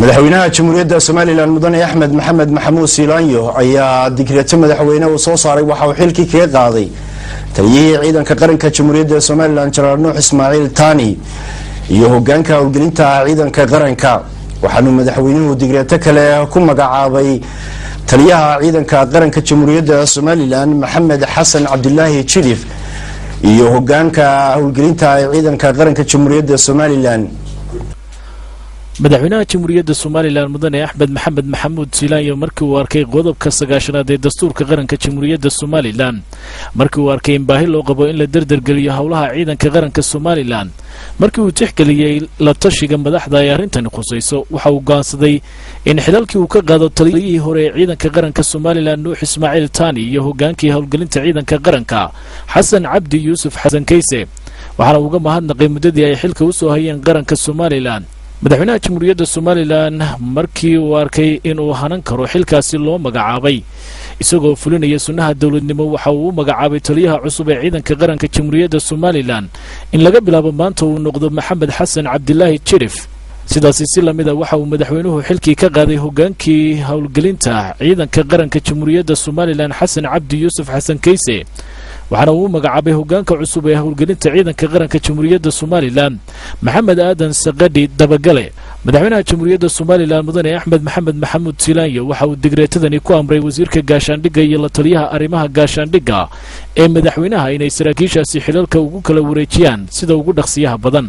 madaxweynaha jamhuuriyadda Soomaaliland mudane Axmed Maxamed Maxamuud Siilaanyo ayaa digreeto madaxweyne uu soo saaray waxa uu xilkii kaga qaaday taliyihii ciidanka qaranka jamhuuriyadda Soomaaliland Jaraal Nuux Ismaaciil Taani iyo hoggaanka howlgelinta ciidanka qaranka waxaanu madaxweynuhu digreeto kale ku magacaabay taliyaha ciidanka qaranka jamhuuriyadda Soomaaliland Maxamed Xasan Cabdullaahi Jidif iyo hoggaanka howlgelinta ciidanka qaranka jamhuuriyadda Soomaaliland madaxweynaha jamhuuriyadda Soomaaliland mudane Axmed Maxamed Maxamuud Siilaanyo markii uu arkay qodobka 9aad ee dastuurka qaranka jamhuuriyadda Soomaaliland markii uu arkay in baahi loo qabo in la dardargeliyo howlaha ciidanka qaranka Soomaaliland markii uu tixgeliyay la tashiga madaxda ay arintani khusayso waxa uu go'aansaday in xilalkii uu ka qaado taliyihii hore ee ciidanka qaranka Soomaaliland Nuux Ismaaciil Taani iyo hoggaankii howlgelinta ciidanka qaranka Xasan Cabdi Yuusuf Xasan Kayse waxaana uga mahadnaqay muddadii ay xilka u soo hayeen qaranka Soomaaliland madaxweynaha jamhuuriyadda Soomaaliland markii uu arkay in uu hanan karo xilkaasi loo magacaabay isagoo fulinaya sunnaha dawladnimo waxa uu magacaabay taliyaha cusub ee ciidanka qaranka jamhuuriyadda Soomaaliland in laga bilaabo maanta uu noqdo Maxamed Xasan Cabdullaahi Jidif sidaas si lamida waxa uu madaxweynuhu xilkii ka qaaday hoggaankii howlgelinta ciidanka qaranka jamhuuriyadda Soomaaliland Xasan Cabdi Yuusuf Xasan Kayse waxaana uu magacaabay hoggaanka cusub ee howlgelinta ciidanka qaranka jamhuuriyadda Soomaaliland Maxamed Aadan Saqadhi Dabagale madaxweynaha jamhuuriyadda Soomaaliland mudane Axmed Maxamed Maxamuud Siilaanyo waxa uu digreetadani ku amray wasiirka gaashaandhigga iyo la taliyaha arrimaha gaashaandhigga ee madaxweynaha inay saraakiishaasi xilalka ugu kala wareejiyaan sida ugu dhaqsiyaha badan